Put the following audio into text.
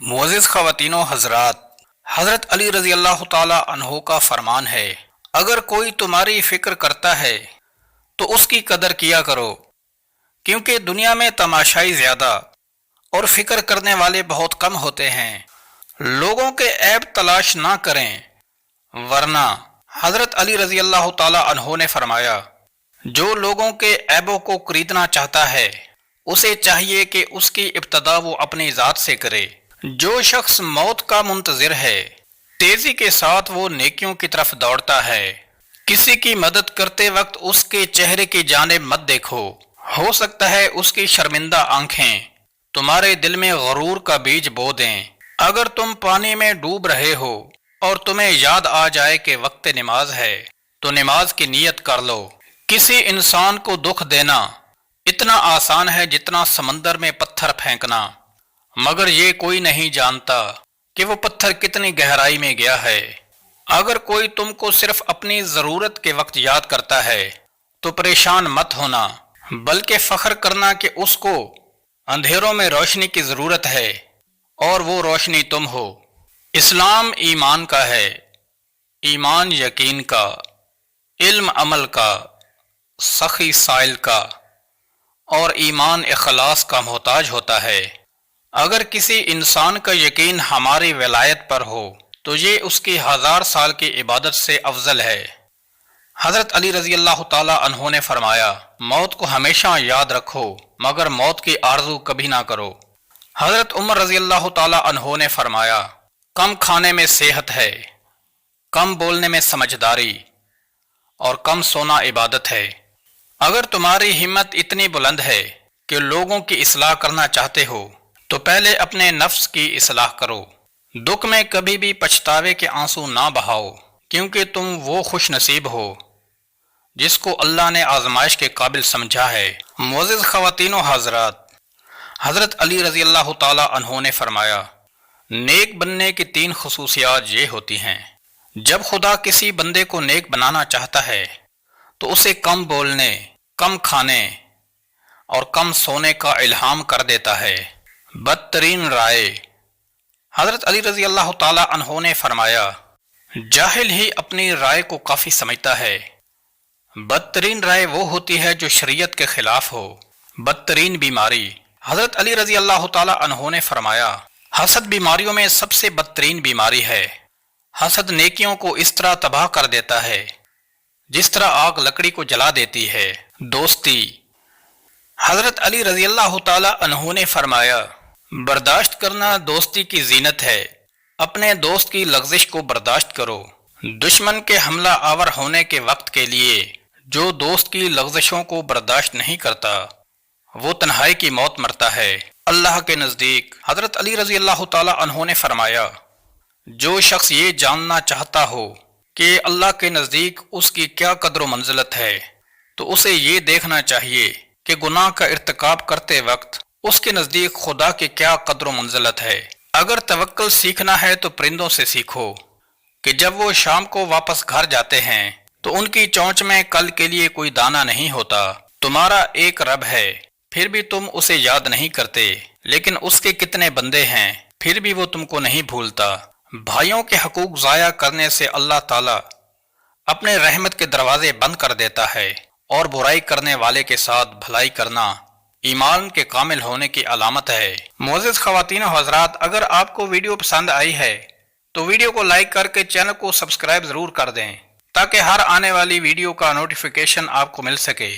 معزز خواتین و حضرات، حضرت علی رضی اللہ تعالی عنہ کا فرمان ہے، اگر کوئی تمہاری فکر کرتا ہے تو اس کی قدر کیا کرو، کیونکہ دنیا میں تماشائی زیادہ اور فکر کرنے والے بہت کم ہوتے ہیں۔ لوگوں کے عیب تلاش نہ کریں، ورنہ حضرت علی رضی اللہ تعالی عنہ نے فرمایا، جو لوگوں کے عیبوں کو خریدنا چاہتا ہے اسے چاہیے کہ اس کی ابتدا وہ اپنی ذات سے کرے۔ جو شخص موت کا منتظر ہے تیزی کے ساتھ وہ نیکیوں کی طرف دوڑتا ہے۔ کسی کی مدد کرتے وقت اس کے چہرے کی جانب مت دیکھو، ہو سکتا ہے اس کی شرمندہ آنکھیں تمہارے دل میں غرور کا بیج بو دیں۔ اگر تم پانی میں ڈوب رہے ہو اور تمہیں یاد آ جائے کہ وقت نماز ہے تو نماز کی نیت کر لو۔ کسی انسان کو دکھ دینا اتنا آسان ہے جتنا سمندر میں پتھر پھینکنا، مگر یہ کوئی نہیں جانتا کہ وہ پتھر کتنی گہرائی میں گیا ہے۔ اگر کوئی تم کو صرف اپنی ضرورت کے وقت یاد کرتا ہے تو پریشان مت ہونا، بلکہ فخر کرنا کہ اس کو اندھیروں میں روشنی کی ضرورت ہے اور وہ روشنی تم ہو۔ اسلام ایمان کا ہے، ایمان یقین کا، علم عمل کا، سخی سائل کا، اور ایمان اخلاص کا محتاج ہوتا ہے۔ اگر کسی انسان کا یقین ہماری ولایت پر ہو تو یہ اس کی 1000 سال کی عبادت سے افضل ہے۔ حضرت علی رضی اللہ تعالی عنہ نے فرمایا، موت کو ہمیشہ یاد رکھو مگر موت کی آرزو کبھی نہ کرو۔ حضرت عمر رضی اللہ تعالی عنہ نے فرمایا، کم کھانے میں صحت ہے، کم بولنے میں سمجھداری، اور کم سونا عبادت ہے۔ اگر تمہاری ہمت اتنی بلند ہے کہ لوگوں کی اصلاح کرنا چاہتے ہو تو پہلے اپنے نفس کی اصلاح کرو۔ دکھ میں کبھی بھی پچھتاوے کے آنسو نہ بہاؤ، کیونکہ تم وہ خوش نصیب ہو جس کو اللہ نے آزمائش کے قابل سمجھا ہے۔ معزز خواتین و حضرات، حضرت علی رضی اللہ تعالی عنہ نے فرمایا، نیک بننے کی 3 خصوصیات یہ ہوتی ہیں، جب خدا کسی بندے کو نیک بنانا چاہتا ہے تو اسے کم بولنے، کم کھانے اور کم سونے کا الہام کر دیتا ہے۔ بدترین رائے، حضرت علی رضی اللہ تعالی عنہ نے فرمایا، جاہل ہی اپنی رائے کو کافی سمجھتا ہے۔ بدترین رائے وہ ہوتی ہے جو شریعت کے خلاف ہو۔ بدترین بیماری، حضرت علی رضی اللہ تعالی عنہ نے فرمایا، حسد بیماریوں میں سب سے بدترین بیماری ہے۔ حسد نیکیوں کو اس طرح تباہ کر دیتا ہے جس طرح آگ لکڑی کو جلا دیتی ہے۔ دوستی، حضرت علی رضی اللہ تعالی عنہ نے فرمایا، برداشت کرنا دوستی کی زینت ہے، اپنے دوست کی لغزش کو برداشت کرو۔ دشمن کے حملہ آور ہونے کے وقت کے لیے جو دوست کی لغزشوں کو برداشت نہیں کرتا وہ تنہائی کی موت مرتا ہے۔ اللہ کے نزدیک حضرت علی رضی اللہ تعالی عنہ نے فرمایا، جو شخص یہ جاننا چاہتا ہو کہ اللہ کے نزدیک اس کی کیا قدر و منزلت ہے تو اسے یہ دیکھنا چاہیے کہ گناہ کا ارتکاب کرتے وقت اس کے نزدیک خدا کی کیا قدر و منزلت ہے۔ اگر توکل سیکھنا ہے تو پرندوں سے سیکھو کہ جب وہ شام کو واپس گھر جاتے ہیں تو ان کی چونچ میں کل کے لیے کوئی دانہ نہیں ہوتا۔ تمہارا ایک رب ہے پھر بھی تم اسے یاد نہیں کرتے، لیکن اس کے کتنے بندے ہیں پھر بھی وہ تم کو نہیں بھولتا۔ بھائیوں کے حقوق ضائع کرنے سے اللہ تعالیٰ اپنے رحمت کے دروازے بند کر دیتا ہے، اور برائی کرنے والے کے ساتھ بھلائی کرنا ایمان کے کامل ہونے کی علامت ہے۔ معزز خواتین و حضرات، اگر آپ کو ویڈیو پسند آئی ہے تو ویڈیو کو لائک کر کے چینل کو سبسکرائب ضرور کر دیں تاکہ ہر آنے والی ویڈیو کا نوٹیفیکیشن آپ کو مل سکے۔